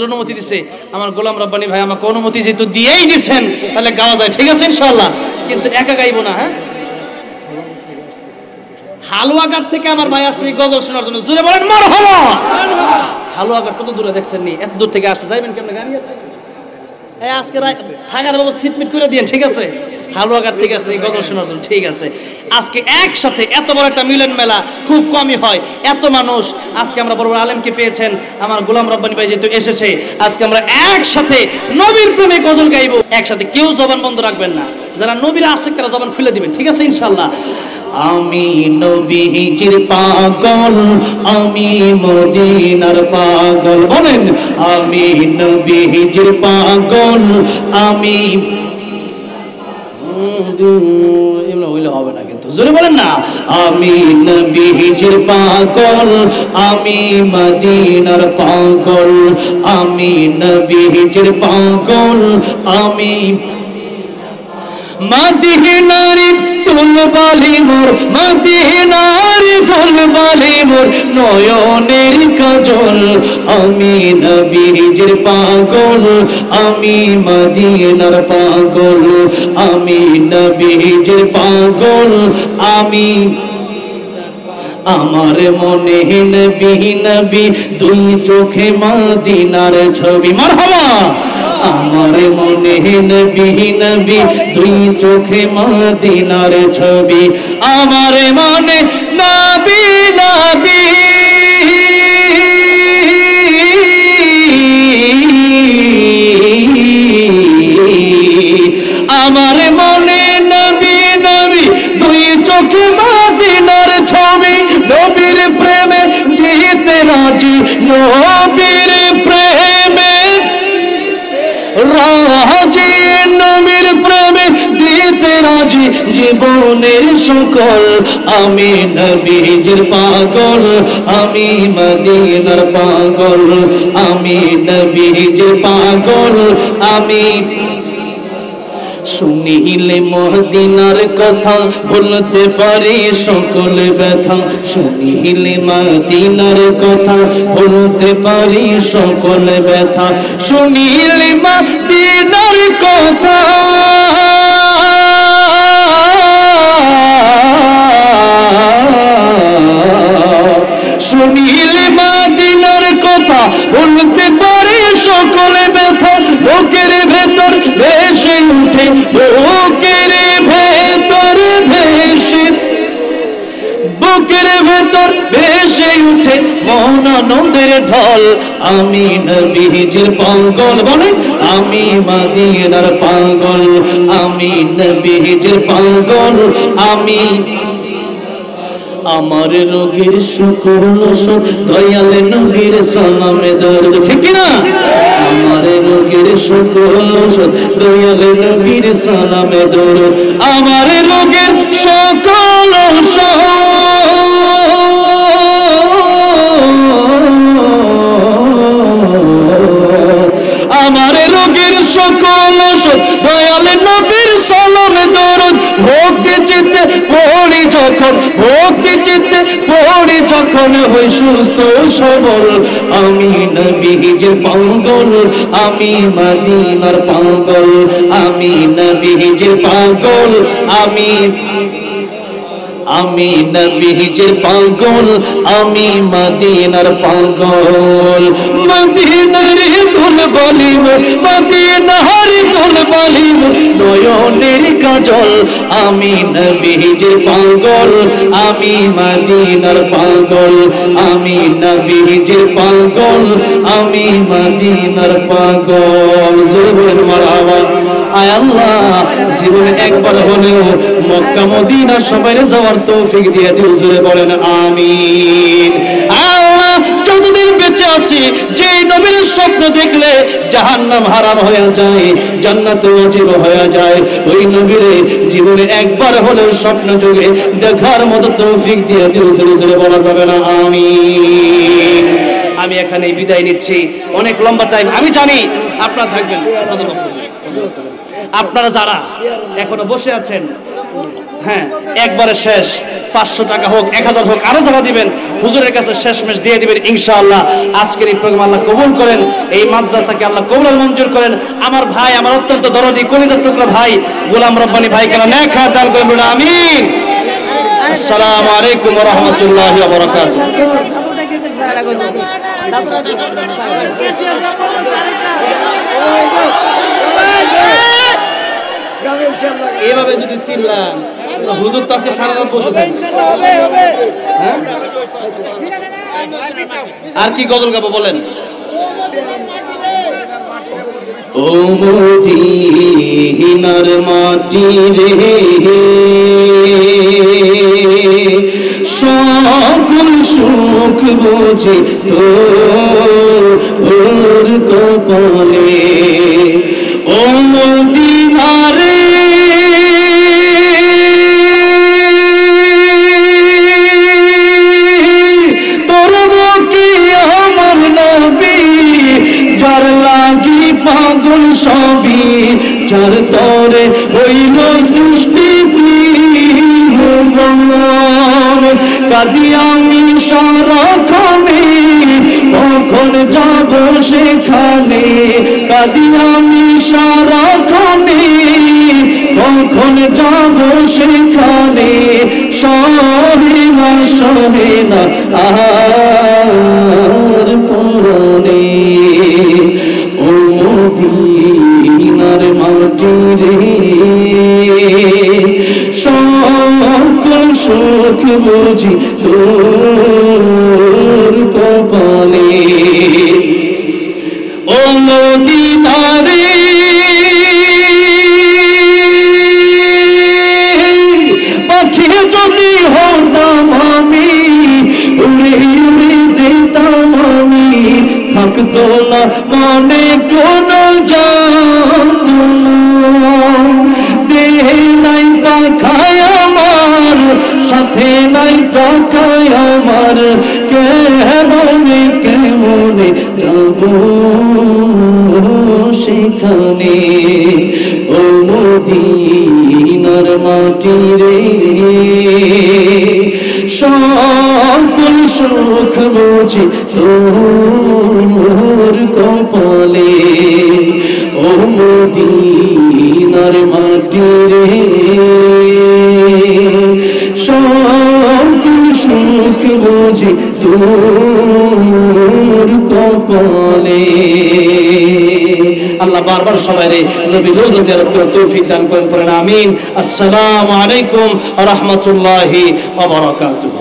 অনুমতি দিছে আমার গোলাম রব্বানী ভাই আমাকে অনুমতি যেহেতু দিয়েই দিচ্ছেন তাহলে গাওয়া যায়, ঠিক আছে ইনশাআল্লাহ, কিন্তু একা গাইবো না। হ্যাঁ, হালুয়াঘাট থেকে আমার ভাই আসছে গজল শোনার জন্য, জোরে বলেন মারহাবা। হালুয়াঘাট কত দূরে দেখছেন নি, এত দূর থেকে আসছে, যাইবেন কেমন, গাড়ি আছে? এই আজকে থাকার বাবু সিটমিট করে দিয়েন, ঠিক আছে? হালুয়াঘাট থেকে আসছে এই গজল শোনার জন্য, ঠিক আছে? আজকে একসাথে এত বড় একটা মিলন মেলা খুব কমই হয়, এত মানুষ। আজকে আমরা বড় বড় আলেমকে পেয়েছেন, আমার গোলাম রব্বানী ভাই যেহেতু এসেছে, আজকে আমরা একসাথে নবীর প্রেমে গজল গাইবো একসাথে। কেউ জবান বন্ধ রাখবেন না, যারা নবীর আশিক তারা জবান খুলে দিবেন, ঠিক আছে ইনশাআল্লাহ। আমি নবীজির পাগল, আমি মদিনার পাগল, বলেন আমি নবীজির পাগল, আমি হইলে হবে না কিন্তু, জোরে বলেন না, আমি নবীজির পাগল, আমি মদিনার পাগল, আমি নবীজির পাগল, আমি মদিনার তুলবালি মোর, মদিনার তুলবালি মোর নয়নের কাজল, আমি নবীজির পাগল, আমি মদিনার পাগল, আমি নবীজির পাগল, আমি আমার মনে নবী নবী দুই চোখে মদিনার ছবি, মারহাবা। আমার মনে নবী নবী দুই চোখে মদিনার ছবি, আমার মনে নবী নবী, আমার মনে নবী নবী দুই চোখে মদিনার ছবি, নবীর প্রেমে দিতে রাজি, নবীর প্রেমে রাজি, নবীর প্রেমে দিতে রাজি জীবনের সকল, আমি নবীজির পাগল, আমি মদিনার পাগল, আমি নবীজির পাগল, আমি শুনিলে মদিনার কথা ভুলতে পারি সকল ব্যথা, শুনিলে মদিনার কথা ভুলতে পারি সকল ব্যথা, শুনিলে মদিনার কথা, শুনিলে মদিনার কথা ভুলতে পারি সকল ব্যথা, বুকের ভেতর ভেসে উঠে, বুকের ভেতর ভেসে, বুকের ভেতর ভেসে উঠে মন আনন্দের ঢল, আমি নবীজির পাগল, বলেন আমি মদিনার পাগল, আমি নবীজির পাগল, আমি আমার রোগের শুকর দয়াল নবীর সালামে দরদ, ঠিক না? আমার রোগের শুকর দয়াল নবীর সালামে দরদ, আমার রোগের সকল আমার রোগের সকল দয়াল নবীর সালামে দরদ, ভক্তি চিত্তে পড়ি যখন, ভক্তি চিত্তে পড়ি যখন হই সুস্থ সবল, আমি নবীজির পাগল, আমি মদিনার পাগল, আমি নবীজির পাগল, আমি নবীজির পাগল, আমি মদিনার পাগল, মদিনার দুলবালি মোর, মদিনার দুলবালি মোর নয়নের কাজল, আমি নবীজির পাগল, আমি মদিনার পাগল, আমি নবীজির পাগল, আমি মদিনার পাগল, জোরে বলেন মারহাবা। আয় আল্লাহ, জীবনে একবার হলেও মক্কা মদিনা সবাইরে যাওয়ার তৌফিক দিয়ে দিও, জোরে বলেন আমিন। আল্লাহ, যতদিন বেঁচে আছি যে নবীর স্বপ্ন দেখলে জাহান্নাম হারাম হয়ে যায়, জান্নাত ওয়াজিব হয়ে যায়, ওই নবীরে জীবনে একবার হলেও স্বপ্ন যোগে দেখার মতো তৌফিক দিয়ে দিও, জোরে জোরে বলা যাবে না আমিন। আমি এখানে বিদায় নিচ্ছি, অনেক লম্বা টাইম আমি জানি, আপনারা থাকবেন, আপনাদের বক্তব্য আপনারা যারা এখনো বসে আছেন, হ্যাঁ একবারে শেষ 500 টাকা হোক 1000 হোক আরো যারা দিবেন হুজুরের কাছে শেষমেশ দিয়ে দিবেন ইনশাআল্লাহ। আজকের এই প্রোগ্রাম আল্লাহ কবুল করেন, এই মাদ্রাসাকে আল্লাহ কবুল মঞ্জুর করেন। আমার ভাই, আমার অত্যন্ত দরদি কলিজার টুকরা ভাই গোলাম রব্বানী ভাই কেন নেক হাত দান করেন, বলুন আমিন। আসসালামু আলাইকুম ওয়া রাহমাতুল্লাহি ওয়া বারাকাতুহু। এইভাবে যদি চিল্লান হুজুর তো আজকে সারা রাত বসে থাকবে। আর কি গজল গাবো বলেন? ও মদিনার মাটি রে সকল সুখ বুঝে তোর কপালে, ও মদিনারে তোর বুকে আমার নবী, যার লাগি পাগল সবই, যার তরে হইল সৃষ্টি কাঁদি আমি সারাক্ষণে, কখন যাব সেখানে, কাঁদি আমি সারাক্ষণে, কখন যাব সেখানে, সহে না আর পরনে, ও মদিনার মাটি রে সকল সুখ বুঝি তোর কপালে, ও মদিনারে পাখি যদি হতাম আমি, উড়ে উড়ে যেতাম আমি, থাকতো না মনে কোনো যন্ত্রণা, দেহে নাই পাখায় আমার, সাথে নাই টাকায় আমার, কেমনে কেমনে যাব সেখানে, ও মদিনার মাটি রে সকল সুখ বুঝি তোর কপালে, ও মদিনার মাটি রে সকল সুখ বুঝি তোর কপালে। আল্লাহ বারবার সবাই রে নবী রোজা জিয়ারত করার তৌফিক দান করেন, পড়েন আমিন। আসসালামু আলাইকুম ওয়া রাহমাতুল্লাহি ওয়া বারাকাতুহু।